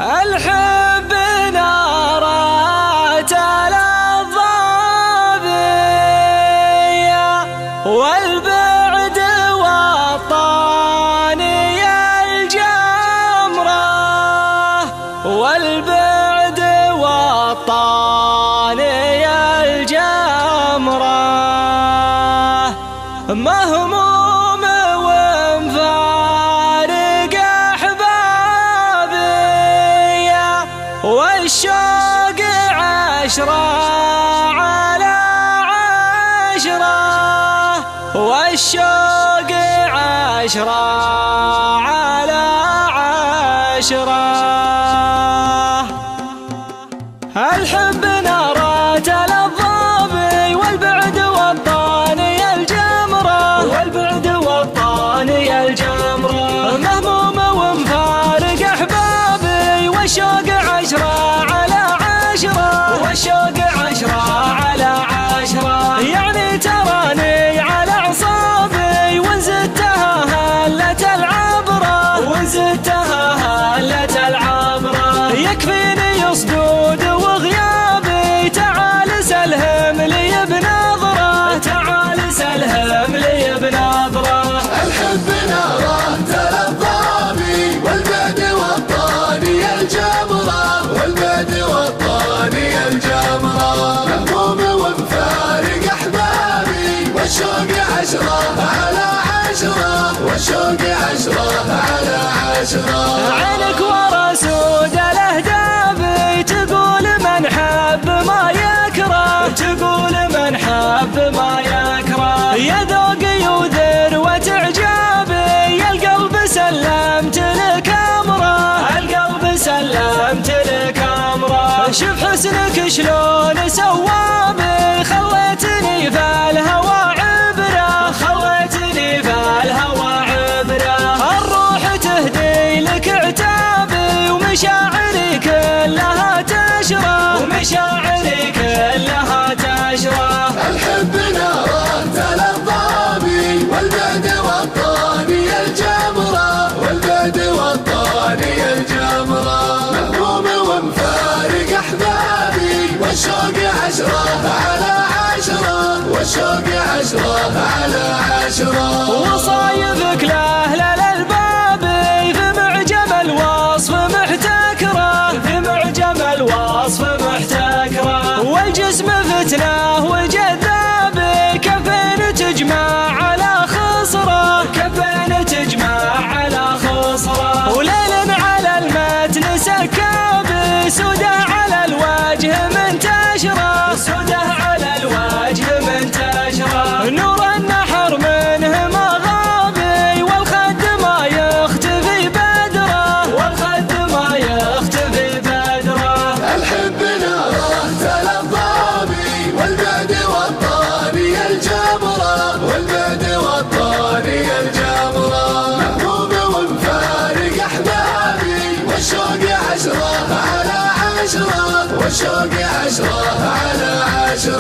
الحب نارات الضابية والبعد والطاني الجمرة والبعد والطاني الجمرة مهموم ومفارق أحبابي والشوق 10 على 10 والشوق 10 على 10 الحب نارات الضابي والبعد والطاني الجمرة والبعد والطاني الجمرة مهموم ومفارق أحبابي والشوق 10 على 10 والشوق 10 على 10 يعني تراني على أعصابي وانزدتها هلة العبرة وانزدتها هلة العبرة يكفيني صدود وغيابي تعال سلهم لي بنظرة تعال سلهم لي بنظرة الحب نارات الضابي والبعد والطاني الجمرة والبعد والطاني الجمرة مهموم ومفارق أحبابي والشوق 10 على 10 والشوق 10 على 10 عينك ورا سود الأهداب تقول من حب ما يكره تقول من حب ما يكره يا ذوقي وذروة إعجابي يا القلب سلمت لك أمره القلب سلمت لك أمره شوف حسنك شلون سوابي خليتني في الهوى عبرة خليتني في الهوى عبرة الروح تهدي لك عتابي ومشاعري كلها تشرح ومشاعري كلها تشرح الحب نارات الضابي والبعد والطاني الجمرة والبعد والطاني الجمرة مهموم ومفارق أحبابي والشوق 10 على 10 والشوق 10 على 10 وصايبك لأهل الألباب في معجم الوصف محتكرة في معجم الوصف محتكرة والجسم فتنة وجذاب كفين تجمع على خصرة كفين تجمع على خصرة وليل على المتن سكاب سودة على الوجه منتشرة سودة على الوجه منتشرة نور النحر منه ما غابي والخد ما يختفي بدره والخد ما يختفي بدره الحب نارات الضابي والبعد والطاني الجمرة والبعد والطاني الجمرة مهموم ومفارق أحبابي والشوق 10 على 10 والشوق 10 على 10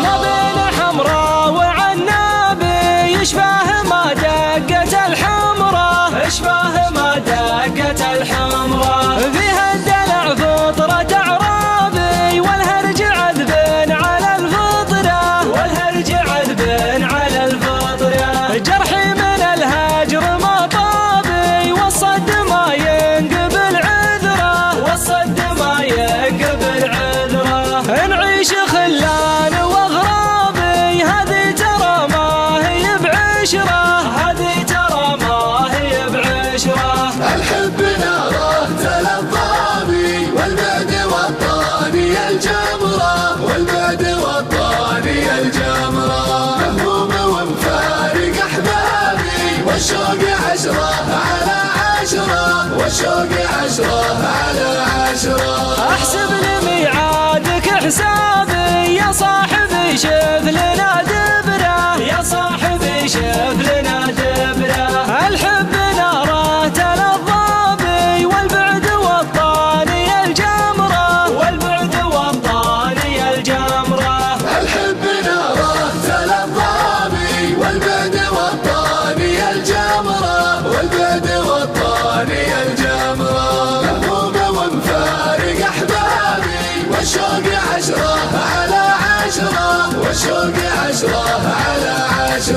ما بين حمراء وعنابي يشبه ما دقت الحمراء يشبه ما دقت الحمراء فيها الدلع فطرة أعرابي والهرج عذب على الفطرة والهرج عذب على الفطرة جرحي من الهجر ما طابي والصد ما ينقبل عذره والصد ما ينقبل عذره نعيش خلان واغرابي هذه ترى ما هي بعشره هذه ترى ما هي بعشره الحب نارات الضابي والبعد والطاني الجمرة والبعد والطاني الجمرة مهموم ومفارق أحبابي والشوق 10 على 10 والشوق 10 على 10 احسب لميعادك حسابي يا صاحبي شوف لنا دبره يا صاحبي شوف لنا دبره الحب نارات الضابي والبعد والطاني الجمره والبعد والطاني الجمره الحب نارات الضابي والبعد والطاني الجمرة والبعد والطاني الجمرة مهموم ومفارق والشوق 10 على 10 والشوق 10 على 10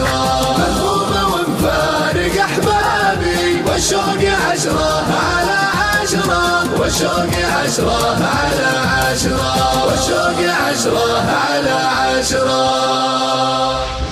مهموم ومفارق أحبابي والشوق 10 على 10 والشوق 10 على 10 والشوق 10 على 10